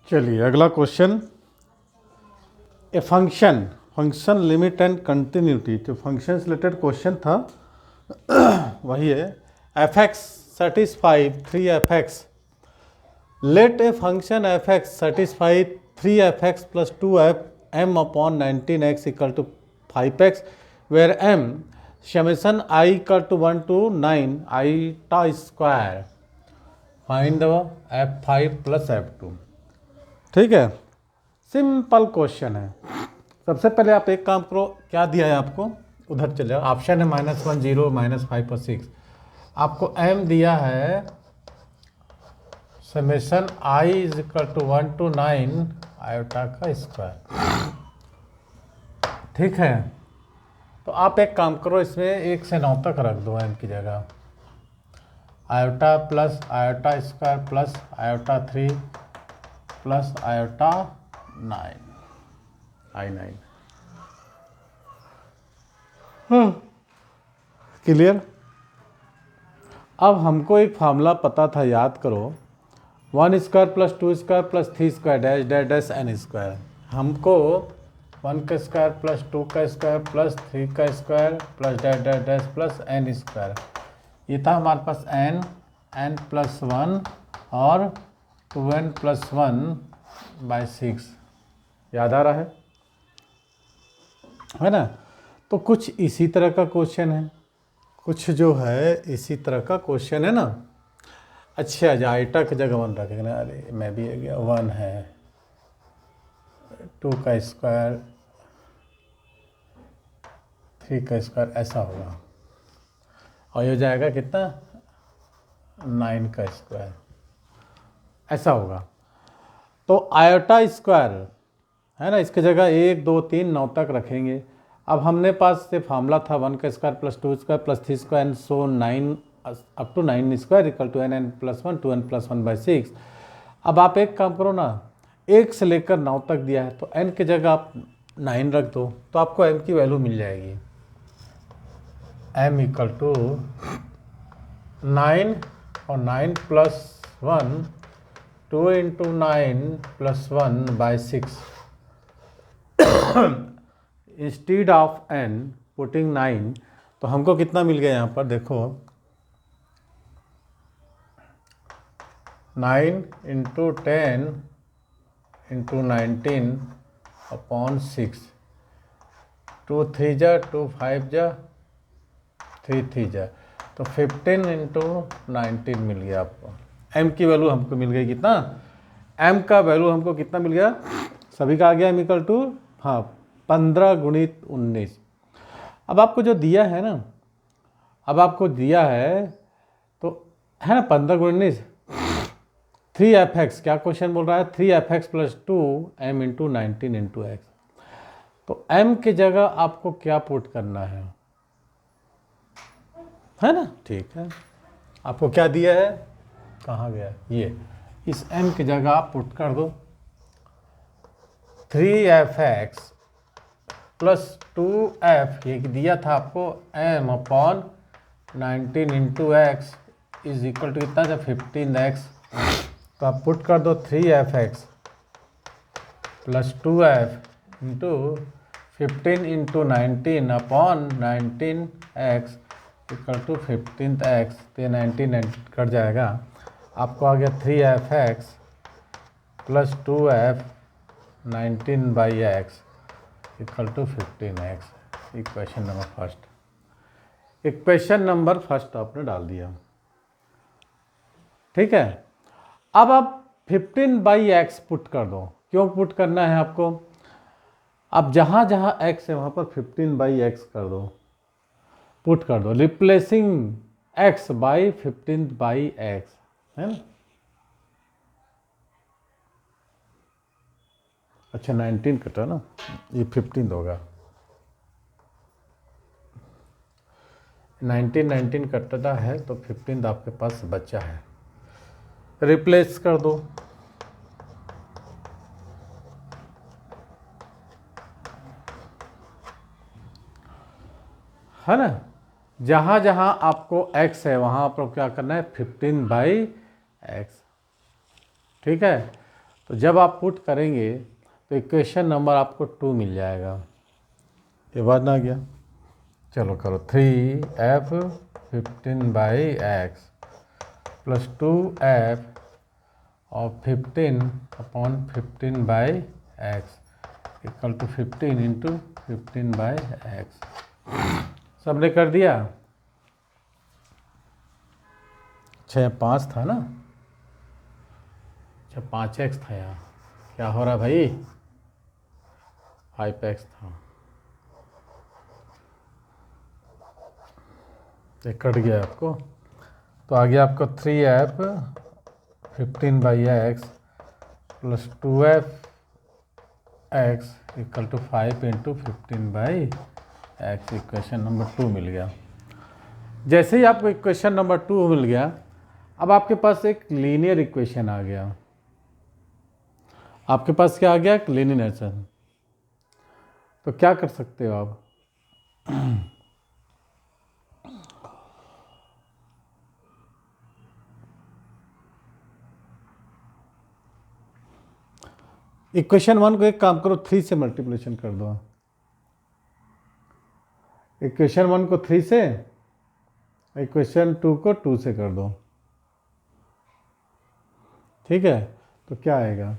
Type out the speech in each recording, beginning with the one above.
चलिए अगला question, a function limit and continuity. जो फंक्शन से रिलेटेड क्वेश्चन था वही है। F X satisfy 3f(x). Let a function F X satisfy 3f(x + 2m upon 19x = 5x where m summation I = 1 to 9 eta square. Find f5 + f2। ठीक है, simple question है। सबसे पहले आप एक काम करो, क्या दिया है आपको, उधर चले जाओ। ऑप्शन है -1 0 -5 और 6। आपको m दिया है समेशन I = 1 to 9 आयोटा का स्क्वायर। ठीक है, तो आप एक काम करो, इसमें 1 से 9 तक रख दो m की जगह। Iota plus iota square plus iota 3 plus iota 9 I9। Clear. अब हमको एक फार्मूला पता था, याद करो, 1² + 2² + 3² dash dash dash n square. हमको 1 का स्क्वायर प्लस 2 का स्क्वायर प्लस 3 का square plus dash dash dash plus n square. ये था हमारे पास n + 1 और 2n + 1/6। याद आ रहा है ना। तो कुछ इसी तरह का क्वेश्चन है, कुछ जो है इसी तरह का क्वेश्चन है ना। अच्छा, आइटा की जगह 1 रखेंगे। अरे मैं भी 1 है, 2 का स्क्वायर 3 का स्क्वायर ऐसा होगा, और ये हो जाएगा कितना 9 का स्क्वायर ऐसा होगा। तो आयोटा स्क्वायर है ना, इसकी जगह 1 2 3 9 तक रखेंगे। अब हमने पास से फार्मूला था 1 का square plus 2 square plus 3 square and so 9 up to 9 square equal to n + 1 2n + 1/6। अब आप एक काम करो ना, 1 से लेकर 9 तक दिया है तो n की जगह आप 9 रख दो, तो आपको m की वैल्यू मिल जाएगी। m = 9 और 9 + 1 2 × 9 + 1/6। इंस्टीड ऑफ n पुटिंग 9, तो हमको कितना मिल गया यहाँ पर देखो, 9 × 10 × 19 अपॉन 6। 2 3 जा 2 5 जा 3 3 जा, तो 15 × 19 मिल गया आपको। m की वैल्यू हमको मिल गई कितना, m का वैल्यू हमको कितना मिल गया, सभी का आ गया m = हाँ 15 × 19। अब आपको जो दिया है ना, अब आपको दिया है तो है ना 15 × 19 3f(x), क्या क्वेश्चन बोल रहा है, 3f(x + 2m × 19 × x। तो m की जगह आपको क्या पुट करना है ना। ठीक है, आपको क्या दिया है, कहाँ गया ये, इस m की जगह आप पुट कर दो 3f(x + 2f, ये दिया था आपको m अपॉन 19 × x = कितना था 15x। तो आप पुट कर दो 3f(x + 2f × 15 × 19 upon 19x = 15x। तो ये 19 कट जाएगा, आपको आ गया 3f(x + 2f 19/x = 15x। Equation number first, equation number first आपने डाल दिया। ठीक है, अब आप 15/x पुट कर दो। क्यों पुट करना है आपको, अब जहाँ जहाँ x है वहाँ पर 15/x कर दो, पुट कर दो, रिप्लेसिंग x बाई 15/x, है ना। अच्छा 19 कटा ना, ये 15 होगा, 19 कटता है तो 15 आपके पास बचा है, रिप्लेस कर दो। है ना, जहाँ जहाँ आपको x है वहाँ पर क्या करना है 15/x। ठीक है, तो जब आप पुट करेंगे तो इक्वेशन नंबर आपको 2 मिल जाएगा। ये बात ना गया? चलो करो, 3f15/x प्लस 2f और 15/15/x equal to 15 into 15/x। सबने कर दिया? 5 था ना? अच्छा 5x था यहाँ, क्या हो रहा भाई? 5x था, ये कट गया आपको, तो आ गया आपको 3f 15/x plus 2f(x) equal to 5 into 15/x। Equation number 2 मिल गया। जैसे ही आपको इक्वेशन नंबर 2 मिल गया, अब आपके पास एक लीनियर इक्वेशन आ गया। आपके पास क्या आ गया? एक लीनियर इक्वेशन। तो क्या कर सकते हो आप? इक्वेशन 1 को एक काम करो, 3 से मल्टीप्लिकेशन कर दो। इक्वेशन 1 को 3 से, इक्वेशन 2 को 2 से कर दो। ठीक है, तो क्या आएगा?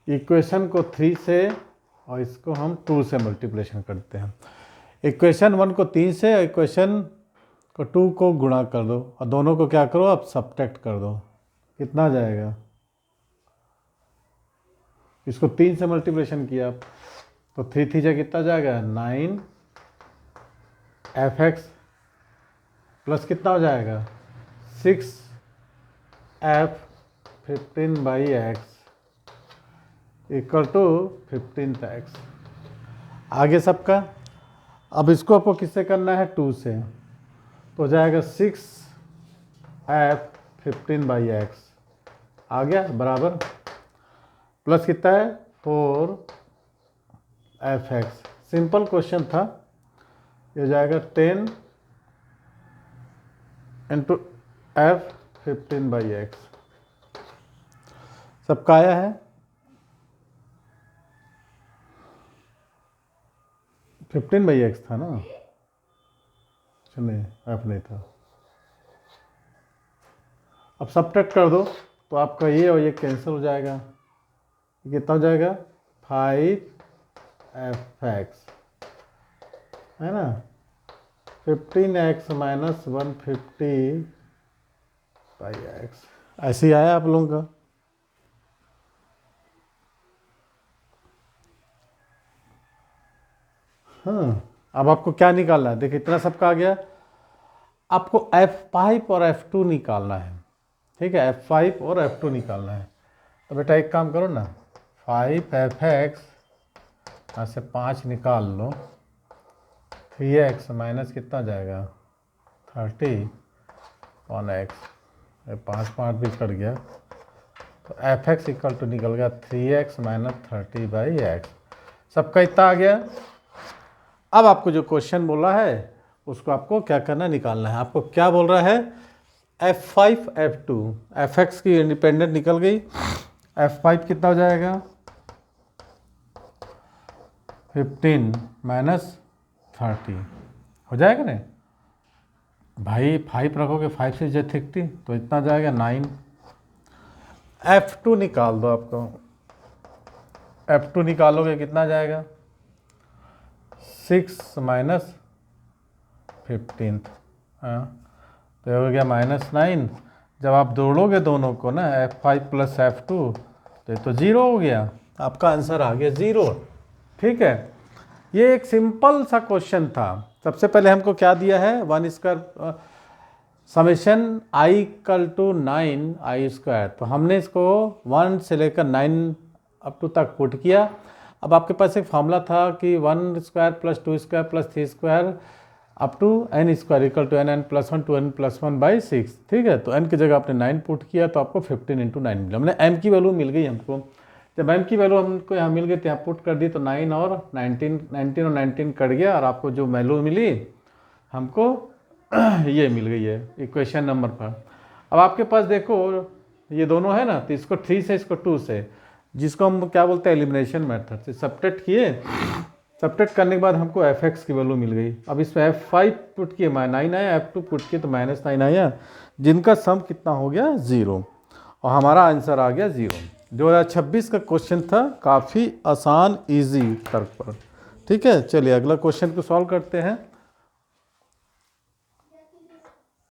इक्वेशन को 3 से और इसको हम 2 से मल्टीप्लिकेशन करते हैं। इक्वेशन 1 को 3 से, इक्वेशन को 2 को गुणा कर दो और दोनों को क्या करो आप? सब्ट्रैक्ट कर दो। कितना जाएगा? इसको 3 से मल्टीप्लिकेशन किया आप, तो 3 3 कितना जाएगा? 9f(x) प्लस कितना हो जाएगा? 6f15/x equal to 15x। आगे सबका, अब इसको आपको किससे करना है? 2 से, तो हो जाएगा 6f15/x आ गया बराबर, प्लस कितना है? 4f(x). सिंपल क्वेश्चन था, ये हो जाएगा 10 इंटू f15/x। सबका आया है? 15/x था ना? नहीं, f नहीं था। अब सब्ट्रैक्ट कर दो तो आपका ये और ये कैंसिल हो जाएगा। कितना हो जाएगा? 5f(x) है ना? 15x minus 150/x। ऐसे ही आया आप लोगों का? हाँ, अब आपको क्या निकालना है? देखिए इतना सबका आ गया। आपको f5 और f2 निकालना है। ठीक है, f5 और f2 निकालना है। तो बेटा एक काम करो ना, 5f(x) यहाँ से 5 निकाल लो, 3x माइनस कितना हो जाएगा? 30/1x। 5 भी कट गया, तो f(x) इक्वल टू निकल गया 3x माइनस 30/x। सबका इतना आ गया। अब आपको जो क्वेश्चन बोला है उसको आपको क्या करना है? निकालना है। आपको क्या बोल रहा है? f5 f2, f(x) की इंडिपेंडेंट निकल गई, f5 कितना हो जाएगा? 15 माइनस 30 हो जाएगा ना भाई? 5 रखोगे, 5 से जो 30 तो इतना जाएगा 9। f2 निकाल दो। आपको f2 निकालोगे कितना जाएगा? 6 माइनस 15। हाँ, तो हो गया -9। जब आप जोड़ोगे दोनों को ना, f5 प्लस f2, तो ये तो 0 हो गया। आपका आंसर आ गया 0। ठीक है, ये एक सिंपल सा क्वेश्चन था। सबसे पहले हमको क्या दिया है? 1² summation i equal to 9i²। तो हमने इसको 1 से लेकर 9 अप टू तक पुट किया। अब आपके पास एक फॉर्मूला था कि 1² plus 2² plus 3² up to n² equal to n plus 1 2n plus 1/6। ठीक है, तो n की जगह आपने 9 पुट किया तो आपको 15 इंटू 9 मिला। हमने m की वैल्यू मिल गई हमको। जब m की वैल्यू हमको यहाँ मिल गई तो यहाँ पुट कर दी, तो 9 और 19 और 19 कट गया और आपको जो वैल्यू मिली हमको ये मिल गई है इक्वेशन नंबर पर। अब आपके पास देखो ये दोनों है ना, तो इसको 3 से इसको 2 से, जिसको हम क्या बोलते हैं एलिमिनेशन मेथड से सब्ट्रैक्ट किए। सब्ट्रैक्ट करने के बाद हमको f(x) की वैल्यू मिल गई। अब इसमें f5 पुट किए 9 आया, f2 पुट किए तो -9 आया, जिनका सम कितना हो गया 0, और हमारा आंसर आ गया 0। 2026 का क्वेश्चन था, काफ़ी आसान इजी तर्क पर। ठीक है, चलिए अगला क्वेश्चन को सॉल्व करते हैं।